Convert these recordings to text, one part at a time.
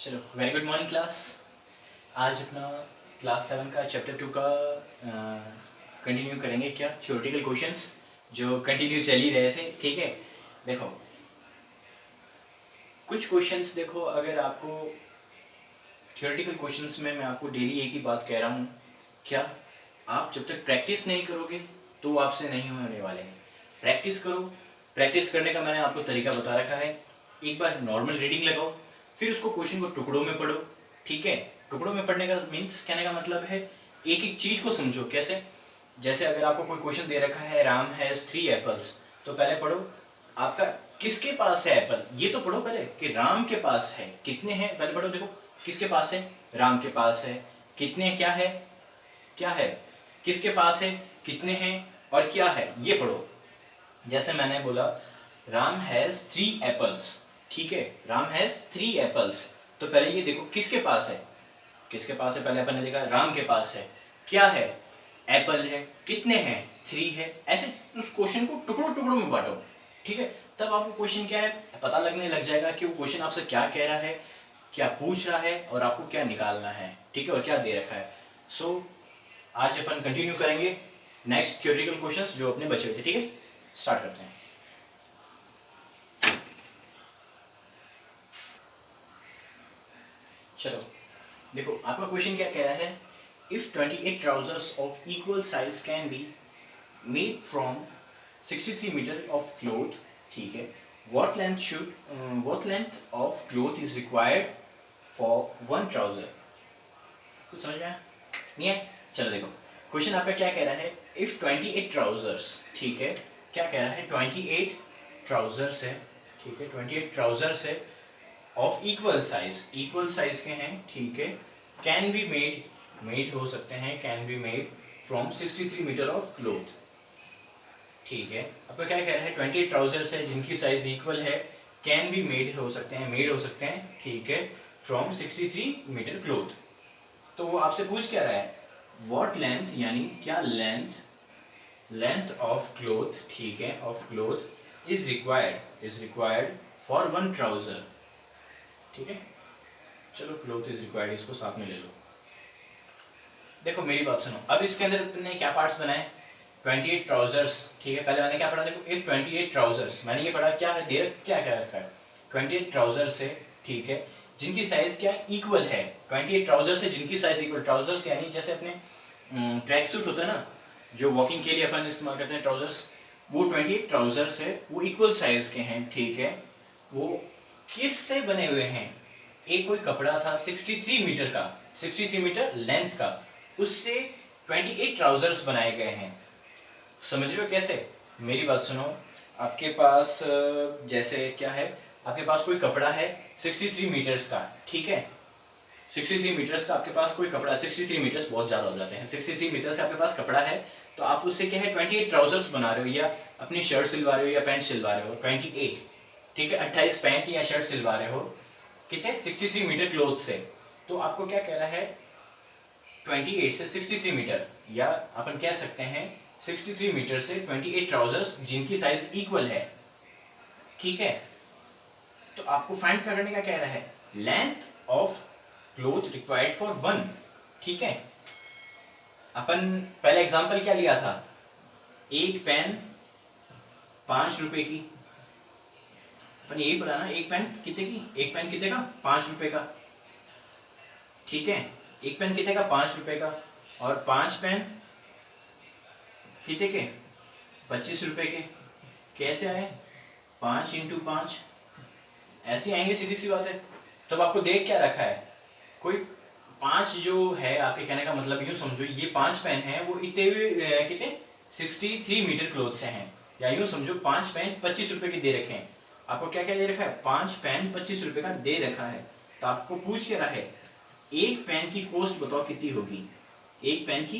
चलो, very good morning class. आज अपना क्लास 7 का चैप्टर 2 का कंटिन्यू करेंगे। क्या थ्योरेटिकल क्वेश्चंस जो कंटिन्यू चल ही रहे थे। ठीक है, देखो कुछ क्वेश्चंस देखो, अगर आपको थ्योरेटिकल क्वेश्चंस में मैं आपको डेली एक ही बात कह रहा हूँ, क्या आप जब तक प्रैक्टिस नहीं करोगे तो आपसे नहीं होने वाले हैं। प्रैक्टिस करो। प्रैक्टिस करने का मैंने आपको तरीका बता रखा है। एक बार नॉर्मल रीडिंग लगाओ, फिर उसको क्वेश्चन को टुकड़ों में पढ़ो। ठीक है, टुकड़ों में पढ़ने का मीन्स कहने का मतलब है एक एक चीज को समझो। कैसे? जैसे अगर आपको कोई क्वेश्चन दे रखा है, राम हैज 3 एप्पल्स, तो पहले पढ़ो आपका किसके पास है एप्पल, ये तो पढ़ो पहले कि राम के पास है, कितने हैं पहले पढ़ो। देखो किसके पास है, राम के पास है, कितने क्या है, क्या है, किसके पास है, कितने हैं और क्या है, ये पढ़ो। जैसे मैंने बोला राम हैज 3 एप्पल्स। ठीक है, राम हैज 3 एप्पल्स, तो पहले ये देखो किसके पास है, किसके पास है, पहले अपन ने देखा राम के पास है, क्या है, एप्पल है, कितने हैं, 3 है। ऐसे उस क्वेश्चन को टुकड़ों टुकड़ों में बांटो। ठीक है, तब आपको क्वेश्चन क्या है पता लगने लग जाएगा कि वो क्वेश्चन आपसे क्या कह रहा है, क्या पूछ रहा है और आपको क्या निकालना है। ठीक है, और क्या दे रखा है। सो आज अपन कंटिन्यू करेंगे नेक्स्ट थ्योरेटिकल क्वेश्चंस जो अपने बचे हुए थे। ठीक है, स्टार्ट करते हैं। चलो देखो आपका क्वेश्चन क्या कह रहा है। If 28 trousers of equal size can be made from 63 meter of cloth, ठीक है, what length of cloth is required for one trouser? कुछ समझ में आया? नहीं है? चलो देखो क्वेश्चन आपका क्या कह रहा है। इफ 28 trousers, ठीक है, क्या कह रहा है, 28 trousers है, ठीक है, 28 trousers है of equal size, equal size के हैं, ठीक है, कैन बी मेड, मेड हो सकते हैं, can be made from 63 metre of cloth. ठीक है, आपका क्या कह रहा है, 28 ट्राउजर्स है जिनकी साइज इक्वल है, कैन बी मेड हो सकते हैं, मेड हो सकते हैं, ठीक है, फ्रॉम 63 मीटर क्लोथ। तो वो आपसे पूछ क्या रहा है, व्हाट लेंथ, यानी क्या लेंथ, लेंथ ऑफ क्लोथ, ठीक है, of cloth is required, is required for one trouser. ठीक है, चलो क्लोथ इज रिक्वायर्ड इसको साथ में ले लो। देखो मेरी बात सुनो, अब इसके अंदर ने क्या पार्ट्स बनाए, 28 ट्राउजर्स। ठीक है, पहले मैंने क्या पढ़ा, देखो इफ 28 ट्राउजर्स, मैंने ये पढ़ा क्या है, देर क्या क्या रखा है, 28 ट्राउजर्स है, ठीक है, जिनकी साइज क्या इक्वल है, 28 ट्राउजर्स है जिनकी साइज इक्वल, ट्राउजर्स यानी जैसे अपने ट्रैक सूट होता है ना, जो वॉकिंग के लिए अपन इस्तेमाल करते हैं ट्राउजर्स, वो 28 ट्राउजर्स है, वो इक्वल साइज के हैं। ठीक है, वो किस से बने हुए हैं, एक कोई कपड़ा था 63 मीटर का, 63 मीटर लेंथ का, उससे 28 ट्राउजर्स बनाए गए हैं। समझ रहे हो कैसे? मेरी बात सुनो, आपके पास जैसे क्या है, आपके पास कोई कपड़ा है 63 मीटर्स का, ठीक है, 63 मीटर्स का आपके पास कोई कपड़ा, 63 मीटर्स बहुत ज़्यादा हो जाते हैं, 63 मीटर्स का आपके पास कपड़ा है, तो आप उससे क्या है 28 ट्राउजर्स बना रहे हो, या अपनी शर्ट सिलवा रहे हो या पैंट सिलवा रहे हो, 28, ठीक है, 28 पैंट या शर्ट सिलवा रहे हो, कितने, 63 मीटर क्लोथ से। तो आपको क्या कह रहा है, 28 से 63 मीटर, या अपन कह सकते हैं 63 मीटर से 28 ट्राउजर्स जिनकी साइज इक्वल है। ठीक है, तो आपको फाइंड करने का कह रहा है length of cloth required for one. ठीक है, अपन पहले एग्जांपल क्या लिया था, एक पेन 5 रुपए की, अपन यही पढ़ा ना, एक पेन कितने की, एक पेन कितने का, 5 रुपए का। ठीक है, एक पेन कितने का, 5 रुपए का, और 5 पेन कितने के, 25 रुपए के। कैसे आए, 5 इंटू 5, ऐसे आएंगे, सीधी सी बात है। तब आपको देख क्या रखा है, कोई 5 जो है, आपके कहने का मतलब यूं समझो, ये 5 पेन है, वो इतने कितने 63 मीटर क्लोथ से हैं, या यूं समझो 5 पेन 25 रुपए के दे रखे हैं। आपको क्या क्या दे रखा है, 5 पेन 25 रुपए का दे रखा है। तो आपको पूछ क्या रहा है, एक पेन की कॉस्ट बताओ कितनी होगी, एक पेन की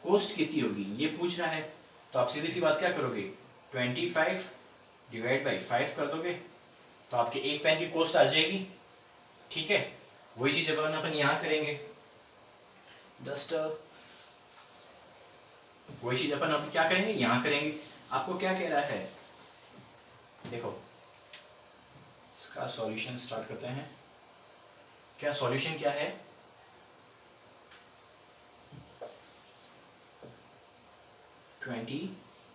कॉस्ट कितनी होगी, ये पूछ रहा है। तो आप सीधी सी बात क्या करोगे, 25 डिवाइड बाई 5 कर दोगे, तो आपके एक पेन की कॉस्ट आ जाएगी। ठीक है, वही चीज अपन यहाँ करेंगे, जस्ट वही चीज अपन अब क्या करेंगे, यहाँ करेंगे। आपको क्या कह रहा है, देखो इसका सॉल्यूशन स्टार्ट करते हैं। क्या सॉल्यूशन क्या है? Twenty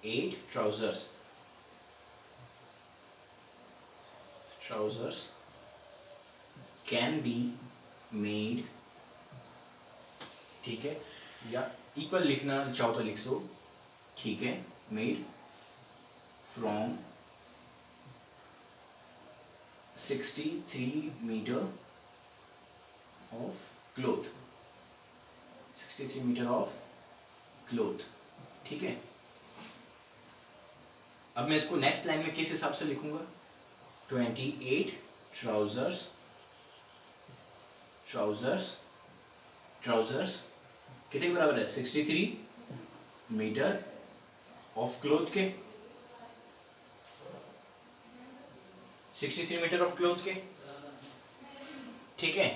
8 trousers can be made, ठीक है, या इक्वल लिखना चाहो तो लिख सो, ठीक है, made from 63 metre of cloth, 63 metre of cloth, ठीक है। अब मैं इसको नेक्स्ट लाइन में किस हिसाब से लिखूंगा? 28 trousers कितने के बराबर है? 63 मीटर ऑफ क्लोथ के, 63 मीटर ऑफ क्लोथ के, ठीक है।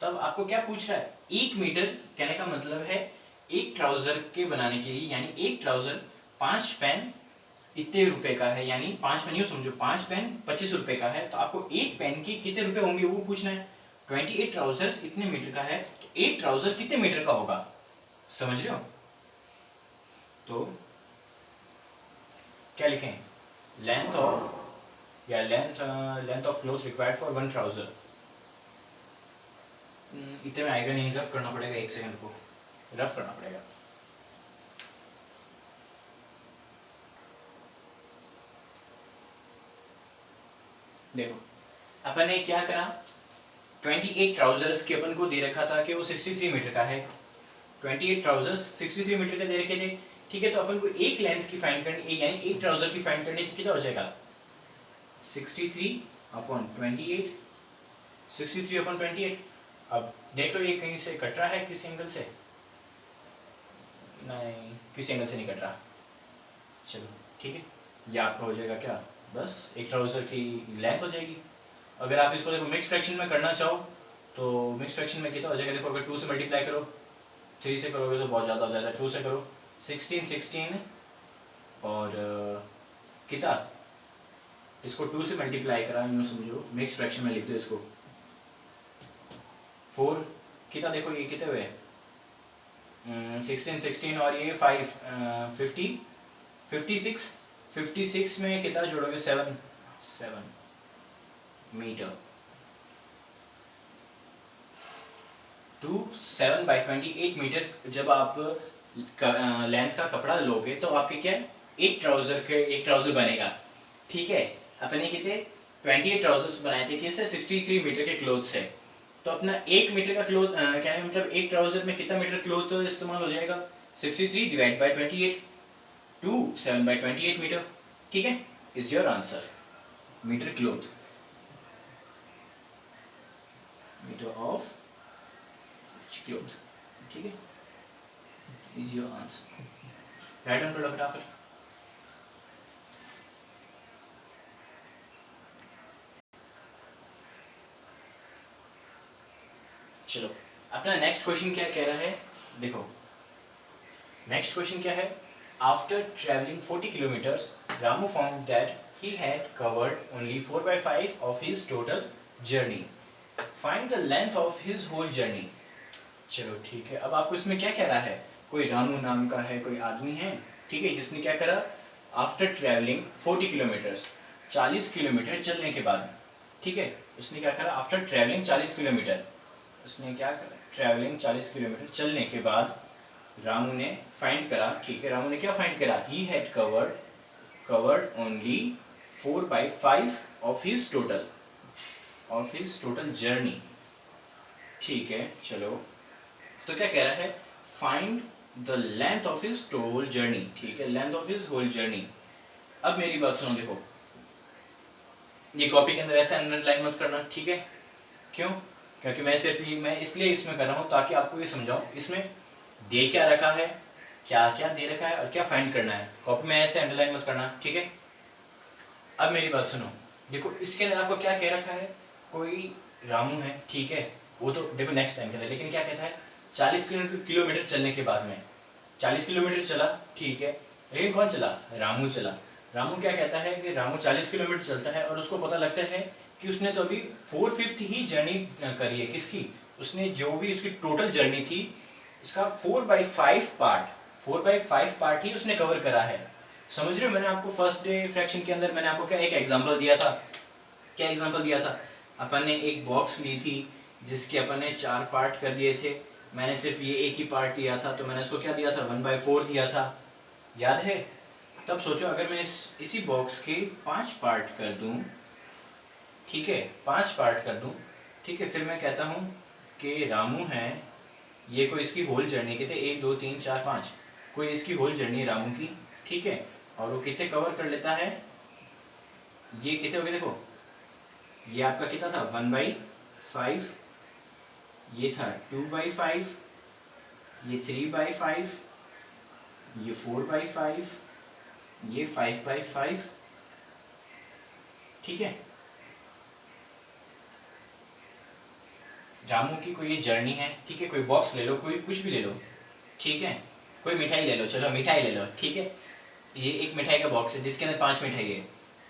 तब आपको क्या पूछ रहा है? 1 मीटर कहने का मतलब है एक ट्राउजर के बनाने के लिए, यानी एक ट्राउजर 5 पेन इतने रुपए का है, यानी 5 पेन यूँ समझो, 5 पेन 25 रुपए का है, तो आपको एक पेन के कितने रुपए होंगे वो पूछना है। 28 ट्राउजर्स इतने मीटर का है, तो एक ट्राउजर कितने मीटर का होगा, समझ रहे हो? तो क्या लिखें? लेंथ ऑफ, या length of cloth required for 1 trouser, इतने में आएगा नहीं, रफ करना पड़ेगा, 1 सेकंड को रफ करना पड़ेगा। देखो अपन ने क्या करा, 28 ट्राउजर्स के अपन को दे रखा था कि वो 63 मीटर का है, 28 ट्राउजर्स 63 मीटर का दे रखे थे, ठीक है। तो अपन को एक लेंथ की फाइंड करनी, यानी एक ट्राउजर की फाइंड करनी, तो कितना हो जाएगा? 63/28, 63/28। अब देख लो ये कहीं से कट रहा है किसी एंगल से? नहीं, किसी एंगल से नहीं कट रहा, चलो ठीक है। ये आपका हो जाएगा क्या? बस एक ट्राउजर की लेंथ हो जाएगी। अगर आप इसको देखो मिक्स फ्रैक्शन में करना चाहो तो मिक्स फ्रैक्शन में कितना हो जाएगा? देखो अगर 2 से मल्टीप्लाई करो, 3 से करोगे तो बहुत ज़्यादा हो जाता है, 2 से करो 16 और कितना, इसको 2 से मल्टीप्लाई करा, यूँ समझो मिक्स फ्रैक्शन में लिख दो इसको 4, कितना देखो ये कितने हुए? 16 और ये 5 56 में कितना जोड़ोगे? 7 मीटर टू 7/28 मीटर। जब आप लेंथ का कपड़ा लोगे तो आपके क्या है? एक ट्राउजर बनेगा, ठीक है। अपने कितने 28 ट्राउजर्स बनाए थे किससे? 63 मीटर के क्लोथ से। तो अपना 1 मीटर का क्लोथ क्या है, मतलब एक ट्राउजर में कितना मीटर क्लोथ इस्तेमाल हो जाएगा? 63 डिवाइड बाई 28 टू 7/28 मीटर, ठीक है। Is your answer, metre cloth, metre of cloth, ठीक है, is your answer. Write down करो फटाफट। चलो अपना नेक्स्ट क्वेश्चन क्या कह रहा है, देखो नेक्स्ट क्वेश्चन क्या है। After travelling 40 kilometres Ramu found that he had covered only 4/5 of his total journey. Find the length of his whole journey. चलो ठीक है, अब आपको इसमें क्या कह रहा है? कोई रामू नाम का है, कोई आदमी है, ठीक है, जिसने क्या करा? आफ्टर ट्रैवलिंग 40 किलोमीटर्स, 40 किलोमीटर चलने के बाद, ठीक है, उसने क्या करा? आफ्टर ट्रैवलिंग 40 किलोमीटर, उसने क्या करा? ट्रैवलिंग 40 किलोमीटर चलने के बाद रामू ने फाइंड करा, ठीक है, रामू ने क्या फाइंड करा? He had covered only 4/5 of his total journey, ठीक है। चलो तो क्या कह रहा है? Find the length of his total journey, ठीक है, length of his whole journey. अब मेरी बात सुनो, देखो ये कॉपी के अंदर ऐसे अंडरलाइन मत करना, ठीक है। क्यों? क्योंकि मैं सिर्फ मैं इसलिए इसमें कर रहा हूँ ताकि आपको ये समझाऊँ इसमें दे क्या रखा है, क्या क्या दे रखा है और क्या फाइंड करना है। कॉपी में ऐसे अंडरलाइन मत करना, ठीक है। अब मेरी बात सुनो, देखो इसके अंदर आपको क्या कह रखा है? कोई रामू है, ठीक है, वो तो देखो नेक्स्ट टाइम कहता है, लेकिन क्या कहता है? 40 किलोमीटर चलने के बाद में 40 किलोमीटर चला, ठीक है, लेकिन कौन चला? रामू चला। रामू क्या कहता है कि रामू 40 किलोमीटर चलता है और उसको पता लगता है कि उसने तो अभी 4/5 ही जर्नी करी है। किसकी? उसने जो भी उसकी टोटल जर्नी थी इसका 4/5 पार्ट ही उसने कवर करा है। समझ रहे हो? मैंने आपको फर्स्ट डे फ्रैक्शन के अंदर मैंने आपको क्या एक एग्जांपल दिया था। क्या एग्जांपल दिया था? अपन ने एक बॉक्स ली थी जिसके अपन ने 4 पार्ट कर दिए थे। मैंने सिर्फ ये एक ही पार्ट लिया था, तो मैंने इसको क्या दिया था? 1/4 दिया था, याद है? तब सोचो अगर मैं इसी बॉक्स के 5 पार्ट कर दूं, ठीक है, 5 पार्ट कर दूं, ठीक है, फिर मैं कहता हूं कि रामू है, ये कोई इसकी होल जर्नी के थे 1 2 3 4 5, कोई इसकी होल जर्नी रामू की, ठीक है, और वो कितने कवर कर लेता है? ये कितने हो गए देखो, ये आपका कितना था? 1/5, ये था 2/5, ये 3/5, ये 4/5, ये 5/5, ठीक है। रामू की कोई ये जर्नी है, ठीक है, कोई बॉक्स ले लो, कोई कुछ भी ले लो, ठीक है, कोई मिठाई ले लो, चलो मिठाई ले लो, ठीक है, ये एक मिठाई का बॉक्स है जिसके अंदर 5 मिठाई है।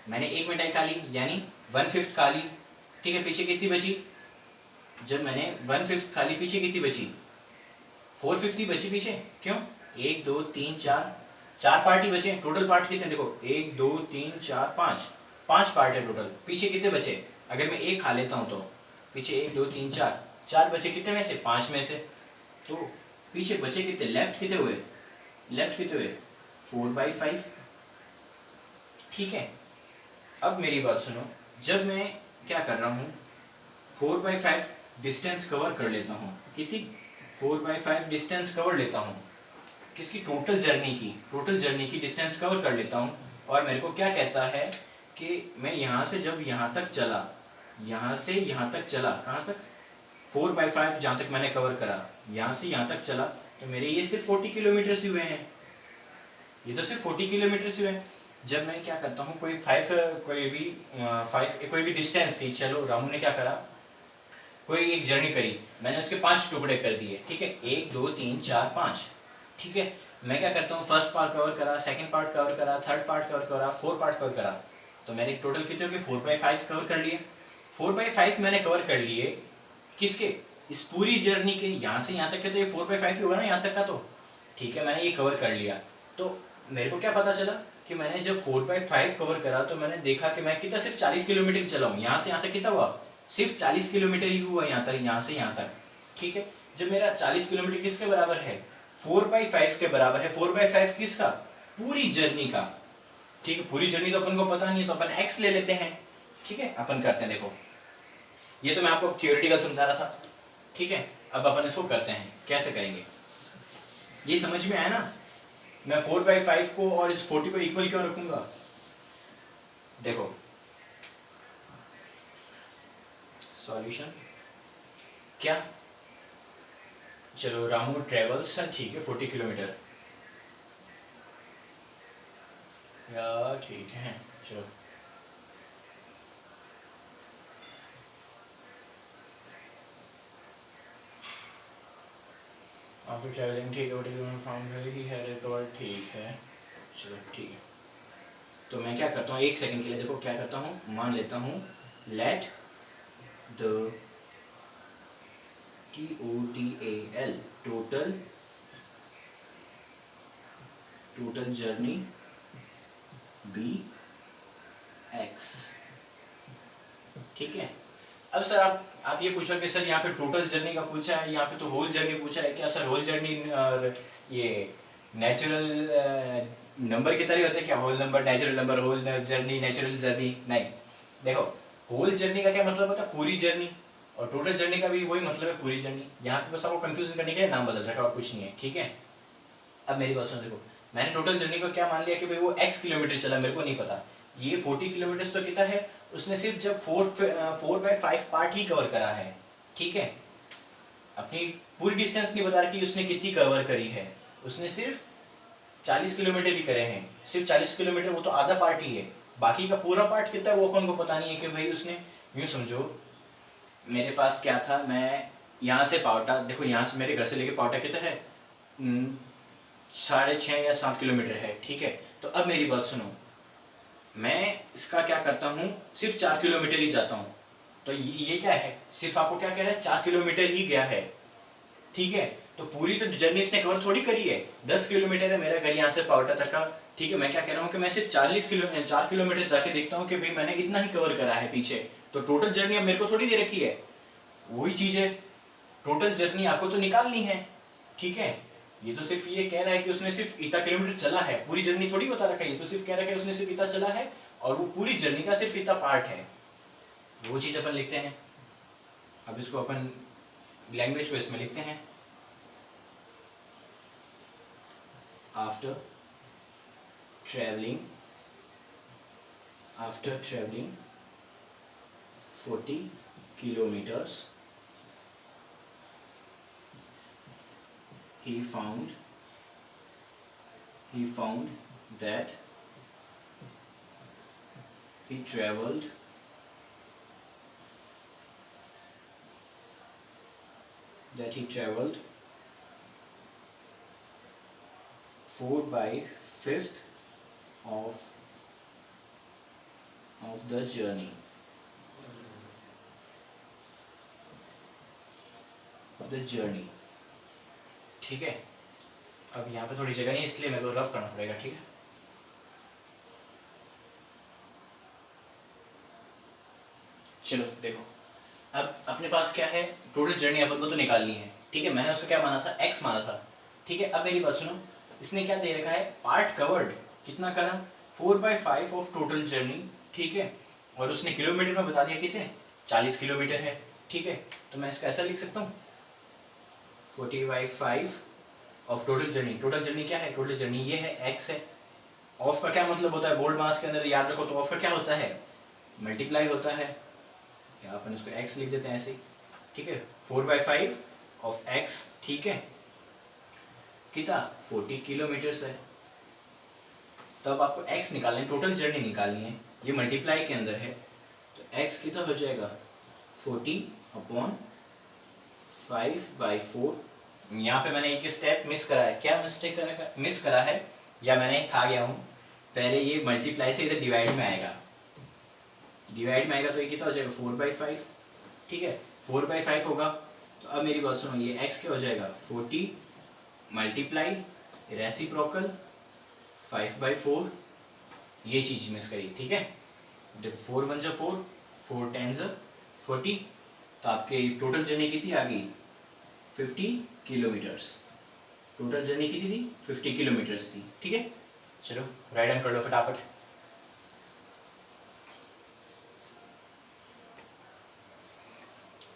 मैंने एक मिठाई खा ली यानी 1/5 खा ली, ठीक है, पीछे कितनी बची? जब मैंने 1/5 खा ली, पीछे कितनी बची? 4/5 बची पीछे। क्यों? 1 2 3 4, 4 पार्ट ही बचे। टोटल पार्ट कितने देखो, 1 2 3 4 5, 5 पार्ट है टोटल। पीछे कितने बचे? अगर मैं एक खा लेता हूँ तो पीछे 1 2 3 4, 4 बचे कितने में से? 5 में से। तो पीछे बचे कितने? लेफ्ट कितने हुए? लेफ्ट कितने हुए? 4/5, ठीक है। अब मेरी बात सुनो, जब मैं क्या कर रहा हूँ, 4/5 डिस्टेंस कवर कर लेता हूँ। कितनी? 4/5 डिस्टेंस कवर लेता हूँ किसकी? टोटल जर्नी की डिस्टेंस कवर कर लेता हूँ। और मेरे को क्या कहता है कि मैं यहाँ से जब यहाँ तक चला, यहाँ से यहाँ तक चला, कहाँ तक? 4/5 जहाँ तक मैंने कवर करा, यहाँ से यहाँ तक चला, तो मेरे ये सिर्फ 40 किलोमीटर से हुए हैं। ये तो सिर्फ 40 किलोमीटर से हुए हैं। जब मैं क्या करता हूँ, कोई भी डिस्टेंस थी, चलो रामू ने क्या करा, कोई एक जर्नी करी, मैंने उसके 5 टुकड़े कर दिए, ठीक है, 1 2 3 4 5, ठीक है। मैं क्या करता हूँ, फर्स्ट पार्ट कवर करा, सेकंड पार्ट कवर करा, थर्ड पार्ट कवर करा, 4 पार्ट कवर करा, तो मैंने टोटल कितने हो गए? 4/5 कवर कर लिए। 4/5 मैंने कवर कर लिए किसके? इस पूरी जर्नी के, यहाँ से यहाँ तक के, तो ये 4/5 ही होगा ना यहाँ तक का, तो ठीक है, मैंने ये कवर कर लिया। तो मेरे को क्या पता चला कि मैंने जब 4/5 कवर करा तो मैंने देखा कि मैं कितना, सिर्फ 40 किलोमीटर चला हूँ। यहाँ से यहाँ तक कितना हुआ? सिर्फ 40 किलोमीटर ही हुआ यहाँ तक, यहाँ से यहाँ तक, ठीक है। जब मेरा 40 किलोमीटर किसके बराबर है? 4/5 के बराबर है। 4/5 किसका? पूरी जर्नी का, ठीक है। पूरी जर्नी तो अपन को पता नहीं है, तो अपन x ले लेते हैं, ठीक है। अपन करते हैं, देखो ये तो मैं आपको थ्योरेटिकल समझा रहा था, ठीक है। अब अपन इसको करते हैं, कैसे करेंगे ये समझ में आया ना? मैं 4/5 को और इस 40 को इक्वल क्यों रखूंगा? देखो सॉल्यूशन क्या, चलो रामू ट्रेवल्स है, ठीक है, 40 किलोमीटर, या ठीक है, चलो आफ्टर ट्रैवलिंग, ठीक है, 40 किलोमीटर फ्रॉम ही है रिकवर, ठीक है, चलो ठीक है। तो मैं क्या करता हूँ, एक सेकंड के लिए देखो क्या करता हूँ, मान लेता हूँ let the TOTAL total journey be x, ठीक है। अब सर आप ये पूछो कि सर यहाँ पे टोटल जर्नी का पूछा है, यहाँ पे तो होल जर्नी पूछा है, क्या सर होल जर्नी और ये नेचुरल नंबर की तरह होते हैं क्या? Whole number, natural number, whole journey, natural journey? नहीं, देखो होल जर्नी का क्या मतलब होता है? पूरी जर्नी, और टोटल जर्नी का भी वही मतलब है, पूरी जर्नी। यहाँ पे बस आपको कंफ्यूजन करने के लिए नाम बदल रखा और कुछ नहीं है, ठीक है। अब मेरी बात सुनो, देखो मैंने टोटल जर्नी को क्या मान लिया कि भाई वो x किलोमीटर चला, मेरे को नहीं पता ये 40 किलोमीटर तो कितना है, उसने सिर्फ जब 4/5 पार्ट ही कवर करा है, ठीक है। अपनी पूरी डिस्टेंस नहीं बता रही कि उसने कितनी कवर करी है, उसने सिर्फ 40 किलोमीटर ही करे हैं, सिर्फ 40 किलोमीटर, वो तो आधा पार्ट ही है। बाकी का पूरा पार्ट कितना है वो अपन को पता नहीं है कि भाई उसने, यूँ समझो मेरे पास क्या था, मैं यहाँ से पावटा, देखो यहाँ से मेरे घर से लेके पावटा कितना है, 6.5 या 7 किलोमीटर है, ठीक है। तो अब मेरी बात सुनो, मैं इसका क्या करता हूँ, सिर्फ 4 किलोमीटर ही जाता हूँ। तो ये क्या है, सिर्फ आपको क्या कह रहा है, 4 किलोमीटर ही गया है, ठीक है। तो पूरी तो जर्नी इसने कवर थोड़ी करी है, 10 किलोमीटर है मेरा घर यहाँ से पावटा तक का, ठीक है। मैं क्या कह रहा हूँ कि मैं सिर्फ 4 किलोमीटर जाके देखता हूँ कि भाई मैंने इतना ही कवर करा है पीछे, तो टोटल जर्नी अब मेरे को थोड़ी दे रखी है। वही चीज़ है, टोटल जर्नी आपको तो निकालनी है, ठीक है। ये तो सिर्फ ये कह रहा है कि उसने सिर्फ इतना किलोमीटर चला है, पूरी जर्नी थोड़ी बता रखा है, ये तो सिर्फ कह रहा है कि उसने सिर्फ इतना चला है और वो पूरी जर्नी का सिर्फ इतना पार्ट है। वो चीज़ अपन लिखते हैं, अब इसको अपन लैंग्वेज को इसमें लिखते हैं। After travelling 40 kilometers he found that he traveled 4/5 of the journey ठीक है। अब यहाँ पे थोड़ी जगह नहीं, इसलिए मेरे को रफ करना पड़ेगा, ठीक है। चलो देखो, अब अपने पास क्या है, टोटल जर्नी अपन को तो निकालनी है, ठीक है। मैंने उसको क्या माना था, x माना था, ठीक है। अब मेरी बात सुनो, इसने क्या दे रखा है, पार्ट कवर्ड कितना करा, 4/5 ऑफ टोटल जर्नी, ठीक है। और उसने किलोमीटर में बता दिया कितने, 40 किलोमीटर है, ठीक है। तो मैं इसको ऐसा लिख सकता हूँ, 40/5 of total journey. Total journey क्या है, टोटल जर्नी ये है, x है। ऑफ का क्या मतलब होता है, बोल्ड मास के अंदर याद रखो, तो ऑफ का क्या होता है, मल्टीप्लाई होता है, क्या अपन इसको x लिख देते हैं ऐसे ही, ठीक है। 4/5 ऑफ x, ठीक है, कितना 40 किलोमीटर्स है। तो अब आपको x निकालना है, टोटल जर्नी निकालनी है, ये मल्टीप्लाई के अंदर है, तो x कितना हो जाएगा 40/5/4। यहाँ पे मैंने एक स्टेप मिस करा है, क्या मिस करा है, या मैंने खा गया हूँ, पहले ये मल्टीप्लाई से इधर डिवाइड में आएगा, तो ये कितना हो जाएगा 4/5, ठीक है। 4/5 होगा, तो अब मेरी बात सुनो, ये x क्या हो जाएगा 40 मल्टीप्लाई रेसिप्रोकल 5/4, ये चीज मिस करी, ठीक है। 4 1 4, 4 10 40, तो आपके टोटल जर्नी कितनी आ गई 50 किलोमीटर्स। टोटल जर्नी कितनी थी 50 किलोमीटर्स थी, ठीक है। चलो राइट हैंड कर लो फटाफट।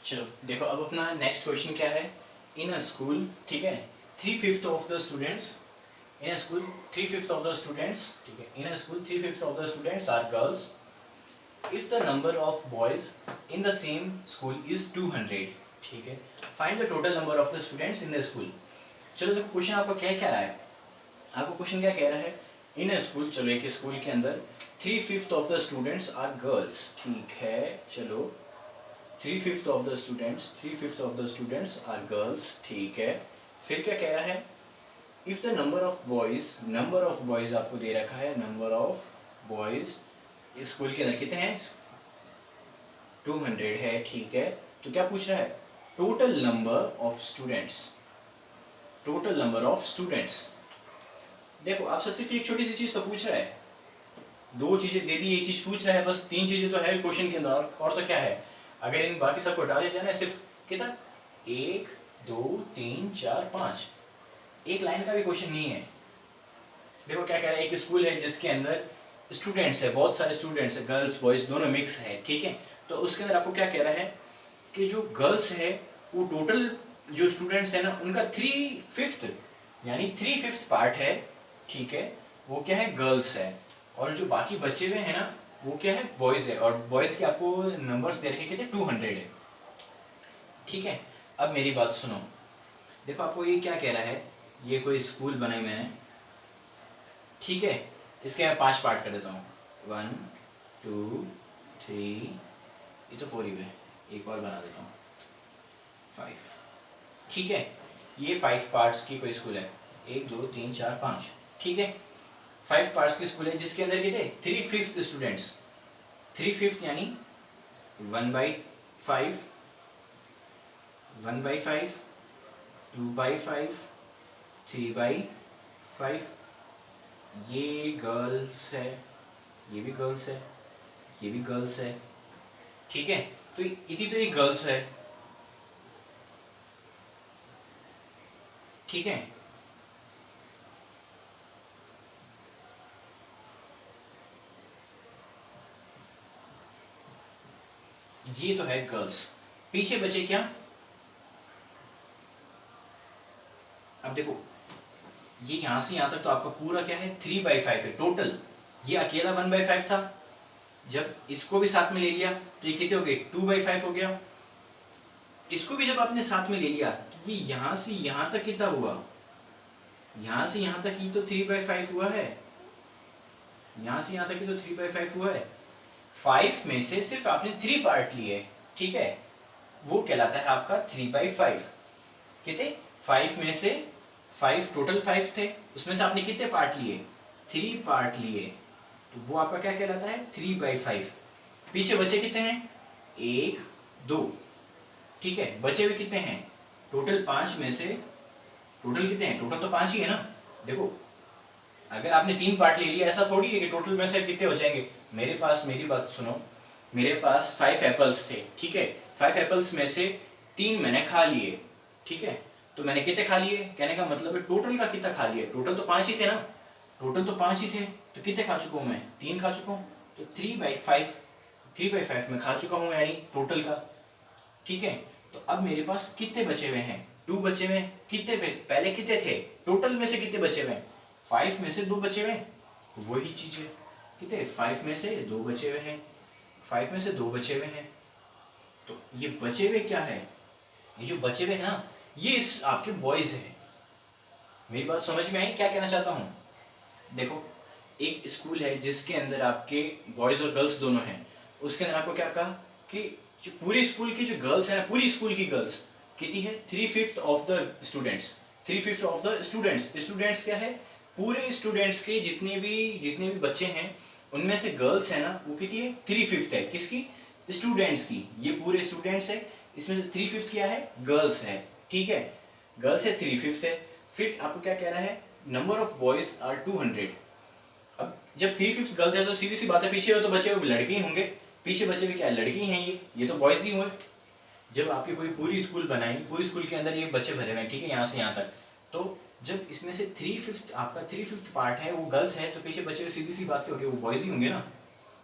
चलो देखो, अब अपना नेक्स्ट क्वेश्चन क्या है, इन अ स्कूल, ठीक है, 3/5 of the students, in a school 3/5 of the students, ठीक है, in a school 3/5 of the students are girls, if the number of boys in the same school is 200, ठीक है, find the total number of the students in the school. चलो देखो, question आपको क्या कह रहा है, आपको क्वेश्चन क्या कह रहा है, इन अ स्कूल, चलो एक स्कूल के अंदर 3/5 of the students are girls, ठीक है। चलो 3/5 of the students are girls, ठीक है। फिर क्या कह रहा है, if the number of boys आपको दे रखा है, नंबर ऑफ बॉयज इस स्कूल के अंदर कितने हैं 200 है, ठीक है। तो क्या पूछ रहा है, टोटल नंबर ऑफ स्टूडेंट्स। देखो आपसे सिर्फ एक छोटी सी चीज तो पूछ रहा है, दो चीजें दे दी, एक चीज पूछ रहा है, बस 3 चीजें तो है क्वेश्चन के अंदर, और तो क्या है। अगर इन बाकी सबको डाले जाए ना, सिर्फ कितना 1 2 3 4 5, एक लाइन का भी क्वेश्चन नहीं है। देखो क्या कह रहा है, एक स्कूल है जिसके अंदर स्टूडेंट्स है, बहुत सारे स्टूडेंट्स है, गर्ल्स बॉयज दोनों मिक्स है, ठीक है। तो उसके अंदर आपको क्या कह रहा है कि जो गर्ल्स है वो टोटल जो स्टूडेंट्स है ना, उनका 3/5 यानी 3/5 पार्ट है, ठीक है, वो क्या है गर्ल्स है, और जो बाकी बचे हुए हैं ना वो क्या है बॉयज है, और बॉयज के आपको नंबर्स दे रखे कितने 200 है, ठीक है। अब मेरी बात सुनो, देखो आपको ये क्या कह रहा है, ये कोई स्कूल बनाई मैंने, ठीक है, इसके मैं 5 पार्ट कर देता हूँ, 1 2 3, ये तो 4 ही है, एक और बना देता हूँ 5, ठीक है। ये 5 पार्ट्स की कोई स्कूल है, 1 2 3 4 5, ठीक है। 5 पार्ट्स की स्कूल है जिसके अंदर कितने 3/5 स्टूडेंट्स, 3/5 यानी 1/5, 1/5, 2/5, 3/5। ये गर्ल्स है, ये भी गर्ल्स है, ये भी गर्ल्स है, ठीक है। तो इतनी तो ये गर्ल्स है, ठीक है। ये तो है गर्ल्स, पीछे बचे क्या, अब देखो ये यहां से यहां तक तो आपका पूरा क्या है 3/5 है टोटल, ये अकेला 1/5 था, जब इसको भी साथ में ले लिया तो ये कितने हो गए 2/5 हो गया, इसको भी जब आपने साथ में ले लिया तो ये यहां से यहां तक कितना हुआ, यहां से यहां तक ही तो 3/5 हुआ है, यहां से यहां तक ही तो 3/5 हुआ है। 5 में से सिर्फ आपने 3 पार्ट लिए, ठीक है, वो कहलाता है आपका 3/5। कितने 5 में से 5 टोटल 5 थे, उसमें से आपने कितने पार्ट लिए 3 पार्ट लिए, तो वो आपका क्या कहलाता है 3/5। पीछे बचे कितने हैं 1 2, ठीक है, बचे हुए कितने हैं टोटल 5 में से, टोटल कितने हैं, टोटल तो 5 ही है ना। देखो अगर आपने 3 पार्ट ले लिया ऐसा थोड़ी है कि टोटल में से कितने हो जाएंगे, मेरे पास, मेरी बात सुनो, मेरे पास 5 एप्पल्स थे, ठीक है, 5 एप्पल्स में से 3 मैंने खा लिए, ठीक है, तो मैंने कितने खा लिए, कहने का मतलब है टोटल का कितना खा लिया, टोटल तो 5 ही थे ना, टोटल तो 5 ही थे, तो कितने खा चुका हूँ मैं 3 खा चुका हूँ, तो 3/5, 3/5 में खा चुका हूँ यानी टोटल का, ठीक है। तो अब मेरे पास कितने बचे हुए हैं 2 बचे हुए हैं, कितने पहले कितने थे टोटल में से कितने बचे हुए हैं 5 में से 2 बचे हुए हैं, तो वही चीज है, कितने 5 में से 2 बचे हुए हैं, 5 में से 2 बचे हुए हैं, तो ये बचे हुए क्या है, ये जो बचे हुए हैं ना ये इस आपके बॉयज हैं। मेरी बात समझ में आई क्या कहना चाहता हूँ, देखो एक स्कूल है जिसके अंदर आपके बॉयज और गर्ल्स दोनों हैं, उसके अंदर आपको क्या कहा कि जो पूरे स्कूल की जो गर्ल्स है ना, पूरी स्कूल की गर्ल्स कितनी है 3/5 of the students, 3/5 of the students, students क्या है पूरे स्टूडेंट्स के जितने भी बच्चे हैं उनमें से गर्ल्स है ना वो कितनी है 3/5 है, किसकी स्टूडेंट्स की, ये पूरे स्टूडेंट्स है, इसमें से 3/5 क्या है गर्ल्स है, ठीक है, गर्ल्स है 3/5 है। फिर आपको क्या कह रहा है नंबर ऑफ बॉयज आर 200, अब जब 3/5 गर्ल्स है तो सीधी सी बात है पीछे हो तो बचे हुए लड़के ही होंगे, पीछे बचे हुए क्या लड़की हैं, ये तो बॉयज ही हुए। जब आपकी कोई पूरी स्कूल बनाई, पूरी स्कूल के अंदर ये बच्चे भरे हुए हैं, ठीक है, यहाँ से यहाँ तक, तो जब इसमें से 3/5 आपका 3/5 पार्ट है वो गर्ल्स है, तो पीछे बचे हुए सीधी सी बात क्या होगी वो बॉयज ही होंगे ना,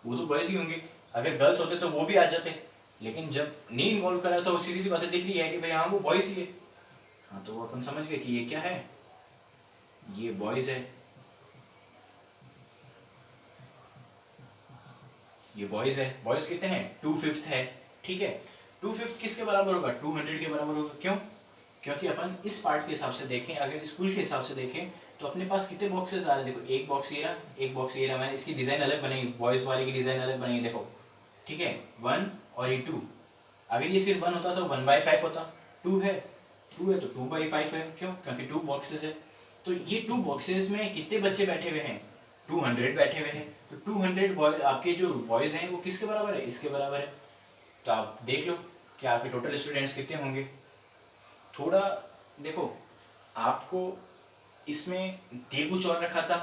वो तो बॉयज ही होंगे, अगर गर्ल्स होते तो वो भी आ जाते, लेकिन जब नहीं इन्वॉल्व करा तो सीधी सी बातें दिख रही है कि भाई हाँ वो बॉयज ही है, हाँ तो वो अपन समझ गए कि ये क्या है, ये बॉयज है, ये बॉयज है, बॉयज कितने हैं 2/5 है, ठीक है, 2/5 किसके बराबर होगा 200 के बराबर होगा, क्यों, क्योंकि अपन इस पार्ट के हिसाब से देखें, अगर स्कूल के हिसाब से देखें तो अपने पास कितने बॉक्सेस आ रहे हैं, देखो एक बॉक्स ये रहा, एक बॉक्स ये रहा, मैंने इसकी डिज़ाइन अलग बनाई, बॉयज़ वाले की डिज़ाइन अलग बनाई, देखो ठीक है 1 और ये 2, अगर ये सिर्फ 1 होता तो 1/5 होता, 2 है, 2 है तो 2/5 है, क्यों, क्योंकि 2 बॉक्सेस है, तो ये 2 बॉक्सेस में कितने बच्चे बैठे हुए हैं 200 बैठे हुए हैं, तो 200 बॉय आपके जो बॉयज़ हैं वो किसके बराबर है, इसके बराबर है, तो आप देख लो कि आपके टोटल स्टूडेंट्स कितने होंगे। थोड़ा देखो आपको इसमें दे कुछ और रखा था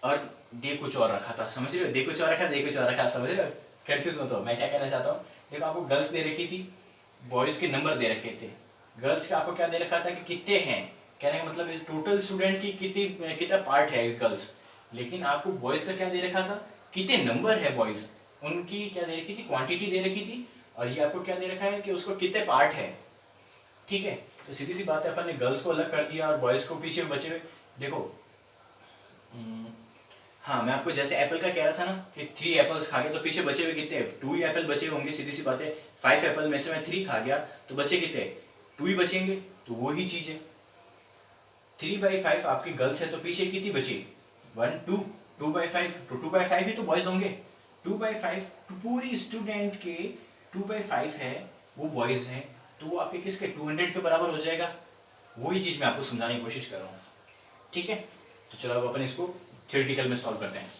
और दे कुछ और रखा था, समझ रहे हो, दे कुछ और रखा, दे कुछ और रखा, समझ रहे हो, कंफ्यूज मत हो, मैं क्या कहना चाहता हूँ, देखो आपको गर्ल्स दे रखी थी, बॉयज़ के नंबर दे रखे थे, गर्ल्स का आपको क्या दे रखा था कि कितने हैं, कहने का मतलब टोटल स्टूडेंट की कितना पार्ट है गर्ल्स, लेकिन आपको बॉयज़ का क्या दे रखा था कितने नंबर है बॉयज़, उनकी क्या दे रखी थी क्वांटिटी दे रखी थी, और ये आपको क्या दे रखा है कि उसको कितने पार्ट है, ठीक है, तो सीधी सी बात है अपन ने गर्ल्स को अलग कर दिया और बॉयज़ को पीछे बचे हुए, देखो हाँ मैं आपको जैसे एप्पल का कह रहा था ना कि 3 एप्पल्स खा गए तो पीछे बचे हुए कितने 2 ही एप्पल बचे होंगे, सीधी सी बात है 5 एप्पल में से मैं 3 खा गया तो बचे कितने 2 ही बचेंगे, तो वही चीज़ है 3/5 आपकी गर्ल्स है तो पीछे कितनी बची 1 2, 2/5 तो 2/5 ही तो बॉयज़ होंगे, 2/5 पूरी स्टूडेंट के 2/5 है वो बॉयज़ हैं, तो वो आपके किसके 200 के बराबर हो जाएगा, वही चीज़ मैं आपको समझाने की कोशिश कर रहा हूँ, ठीक है। तो चलो अब अपन इसको थ्योरेटिकल में सॉल्व करते हैं।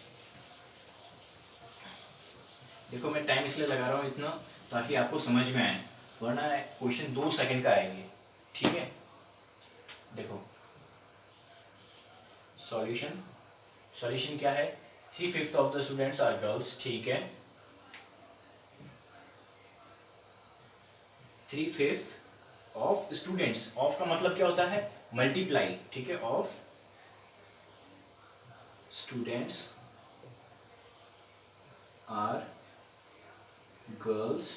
देखो मैं टाइम इसलिए लगा रहा हूँ इतना ताकि आपको समझ में आए, वरना क्वेश्चन 2 सेकंड का आएंगे, ठीक है। देखो सॉल्यूशन, सॉल्यूशन क्या है, 3/5 of the students are girls, ठीक है। 3/5 ऑफ स्टूडेंट्स, ऑफ का मतलब क्या होता है, मल्टीप्लाई, ठीक है। ऑफ स्टूडेंट्स आर गर्ल्स,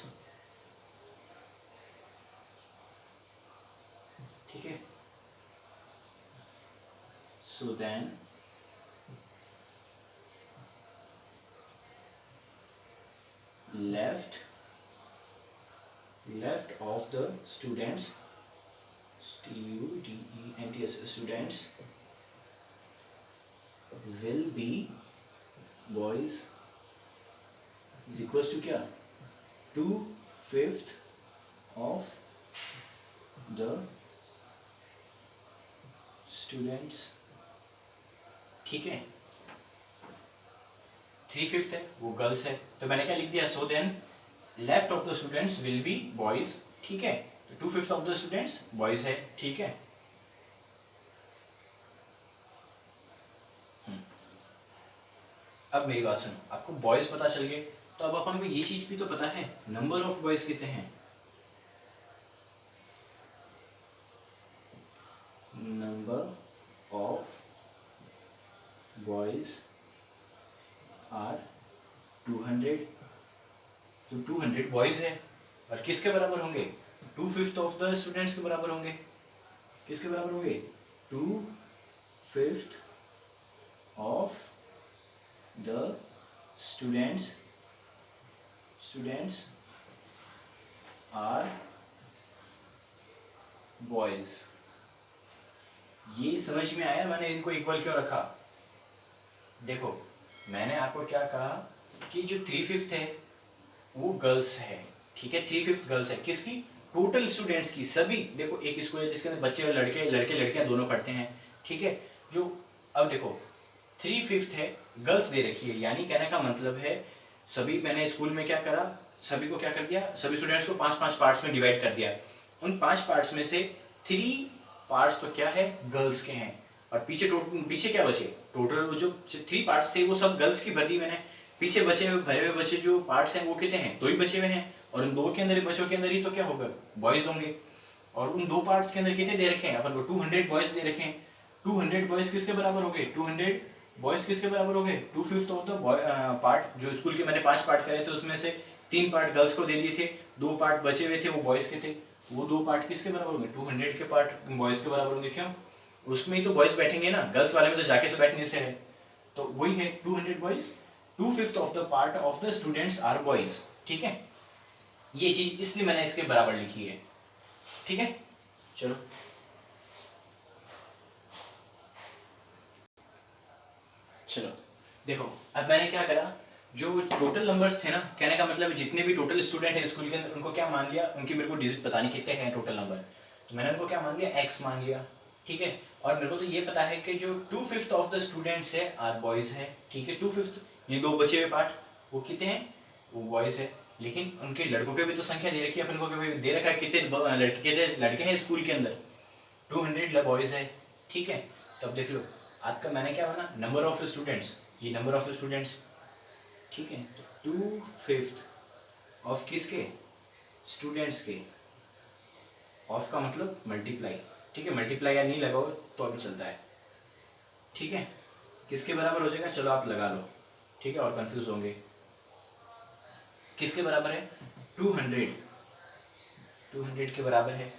ठीक है। So then left of the students, students, students will be boys is equals to क्या, 2/5 of the students, ठीक है। 3/5 है वो गर्ल्स है, तो मैंने क्या लिख दिया, so then left of the students will be boys, ठीक है। तो 2/5 ऑफ द स्टूडेंट्स बॉयज है, ठीक है। अब मेरी बात सुनो, आपको बॉयज पता चल गए, तो अब अपन को ये चीज भी तो पता है, नंबर ऑफ बॉयज कितने हैं। नंबर ऑफ बॉयज आर 200, तो 200 बॉयज है, और किसके बराबर होंगे, 2/5 ऑफ द स्टूडेंट्स के बराबर होंगे। किसके बराबर होंगे, 2/5 of the students are boys. ये समझ में आया मैंने इनको इक्वल क्यों रखा। देखो मैंने आपको क्या कहा कि जो 3/5 है वो गर्ल्स है, ठीक है। 3/5 गर्ल्स है, किसकी, टोटल स्टूडेंट्स की, सभी। देखो एक स्कूल है जिसके अंदर बच्चे और लड़के लड़कियां दोनों पढ़ते हैं, ठीक है। जो अब देखो 3/5 है, गर्ल्स दे रखी है, यानी कहने का मतलब है सभी, मैंने स्कूल में क्या करा, सभी को क्या कर दिया, सभी स्टूडेंट्स को 5-5 पार्ट्स में डिवाइड कर दिया। उन 5 पार्ट्स में से 3 पार्ट्स तो क्या है, गर्ल्स के हैं, और पीछे क्या बचे, टोटल जो 3 पार्ट्स थे वो सब गर्ल्स की भर दी मैंने। पीछे बचे हुए भरे हुए बचे जो पार्ट्स हैं वो कितने हैं, 2 ही बचे हुए हैं, और उन 2 के अंदर बच्चों के अंदर ही तो क्या होगा, बॉयज होंगे। और उन 2 पार्ट्स के अंदर कितने दे रखे हैं अपन को, 200 बॉयज दे रखे हैं। 200 बॉयज किसके बराबर हो गए, 200 बॉयज किसके बराबर हो गए, 2/5 ऑफ द पार्ट। जो स्कूल के मैंने 5 पार्ट करे थे उसमें से 3 पार्ट गर्ल्स को दे दिए थे, 2 पार्ट बचे हुए थे वो बॉयज के थे। वो 2 पार्ट किसके बराबर होंगे, 200 के पार्ट बॉयज के बराबर होंगे। क्यों, उसमें ही तो बॉयज बैठेंगे ना, गर्ल्स वाले में तो जाके से बैठने से है। तो वही है 200 boys, 2/5 of the part of the students are boys, ठीक है। ये चीज इसलिए मैंने इसके बराबर लिखी है, ठीक है। चलो चलो देखो, अब मैंने क्या करा, जो टोटल नंबर्स थे ना, कहने का मतलब जितने भी टोटल स्टूडेंट है स्कूल के अंदर उनको क्या मान लिया, उनकी मेरे को डिजिट पता नहीं कितने हैं टोटल नंबर, तो मैंने उनको क्या मान लिया, x मान लिया, ठीक है। और मेरे को तो ये पता है कि जो 2/5 ऑफ द स्टूडेंट्स है आर बॉयज है, ठीक है। 2/5 ये 2 बचे हुए पार्ट वो कितने हैं, वो बॉयज है, लेकिन उनके लड़कों के भी तो संख्या दे रखी है अपन को, दे रखा है कितने लड़के हैं स्कूल के अंदर, 200 बॉयज है, ठीक है। तो अब देख लो आपका मैंने क्या बना, नंबर ऑफ स्टूडेंट्स, ये नंबर ऑफ स्टूडेंट्स, ठीक है। तो 2/5 ऑफ किसके, स्टूडेंट्स के, ऑफ का मतलब मल्टीप्लाई, ठीक है। मल्टीप्लाई या नहीं लगाओ तो अभी चलता है, ठीक है। किसके बराबर हो जाएगा, चलो आप लगा लो, ठीक है, और कंफ्यूज होंगे। किसके बराबर है, 200 के बराबर है,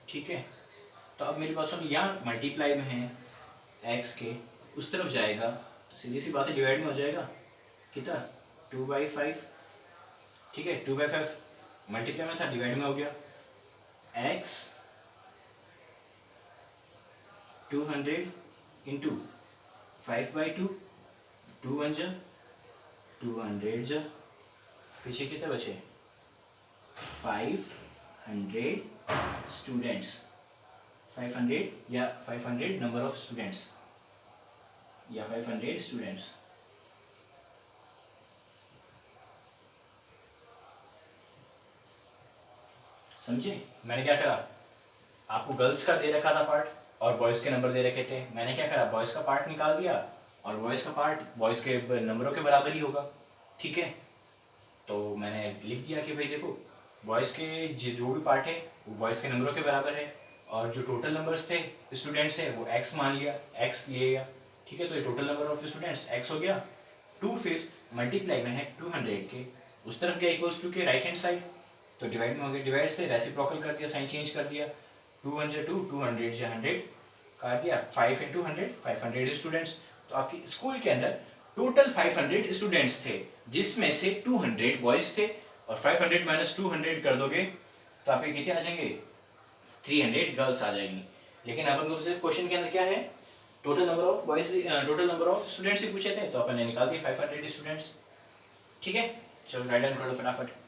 ठीक है। तो अब मेरी बात सुन, यहाँ मल्टीप्लाई में है x के, उस तरफ जाएगा तो सीधी सी बात है डिवाइड में हो जाएगा, कितना 2/5, ठीक है। 2/5 मल्टीप्लाई में था, डिवाइड में हो गया, x 200 इंटू 5/2, 2 1 जा 200 जा, पीछे कितने बचे, 500 स्टूडेंट्स, 500 या 500 नंबर ऑफ स्टूडेंट्स, या 500 स्टूडेंट्स। समझे मैंने क्या करा, आपको गर्ल्स का दे रखा था पार्ट और बॉयज़ के नंबर दे रखे थे, मैंने क्या करा बॉयज़ का पार्ट निकाल दिया और बॉयज़ का पार्ट बॉयज़ के नंबरों के बराबर ही होगा, ठीक है। तो मैंने लिख दिया कि भाई देखो बॉयज़ के जो भी पार्ट है वो बॉयज़ के नंबरों के बराबर है और जो टोटल नंबर्स थे स्टूडेंट्स है वो एक्स मान लिया, एक्स ले गया, ठीक है। तो ये total number of students x हो गया। 2/5 मल्टीप्लाई में है 200 के, उस तरफ गया इक्वल्स टू के राइट हैंड साइड, तो डिवाइड में हो गया, डिवाइड से रेसिप्रोकल कर दिया, साइन चेंज कर दिया, 2 2 200 से 100 काट दिया, 5 × 100 500 स्टूडेंट्स। तो आपके स्कूल के अंदर टोटल 500 स्टूडेंट्स थे जिसमें से 200 बॉयज़ थे और 500 माइनस 200 कर दोगे तो आपके कितने आ जाएंगे 300 गर्ल्स आ जाएंगी। लेकिन अपन को सिर्फ क्वेश्चन के अंदर क्या है total number of boys total number of students ही पूछे थे तो अपन ने निकाल दिया 500 स्टूडेंट्स, ठीक है। चलो राइट डाउन कर लो फटाफट।